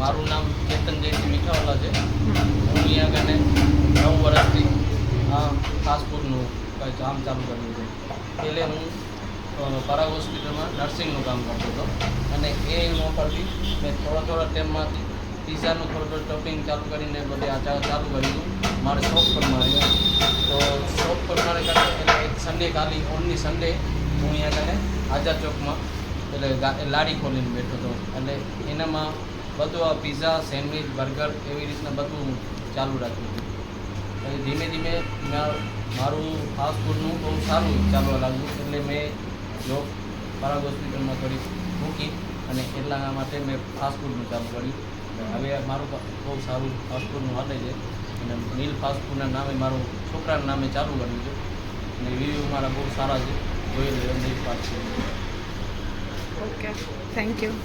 મારું નામ ચેતન જયસિંહ મીઠાવાલા છે. હું અહીંયા આગળ 9 વર્ષથી આ ફાસ્ટફૂડનું કંઈ કામ ચાલુ કર્યું છે. પહેલે હું પરાગ હોસ્પિટલમાં નર્સિંગનું કામ કરતો હતો અને એ પરથી મેં થોડા ટાઈમમાંથી પિઝાનું થોડું ટોપિંગ ચાલુ કરીને બધે આ ચાલુ કર્યું. મારે શોપ પર મારે તો શોપ પર મારે કાઢે એટલે એક સન્ડે ખાલી ઓનલી સન્ડે હું અહીંયા આગળ આઝાદ ચોકમાં એટલે લારી ખોલીને બેઠો હતો. એટલે એનામાં બધું આ પિઝા, સેન્ડવિચ, બર્ગર એવી રીતના બધું ચાલુ રાખ્યું હતું. એટલે ધીમે ધીમે મારું ફાસ્ટફૂડનું બહુ સારું ચાલવા લાગ્યું. એટલે મેં જોબ પરાગ હોસ્પિટલમાં થોડી મૂકી અને એટલા માટે મેં ફાસ્ટફૂડનું ચાલુ કર્યું. હવે મારું બહુ સારું ફાસ્ટફૂડનું હાલે છે અને નીલ ફાસ્ટફૂડના નામે મારું છોકરાના નામે ચાલુ કર્યું છે અને રિવ્યૂ મારા બહુ સારા છે. જોઈ લો નીલ ફાસ્ટફૂડ. Okay, thank you.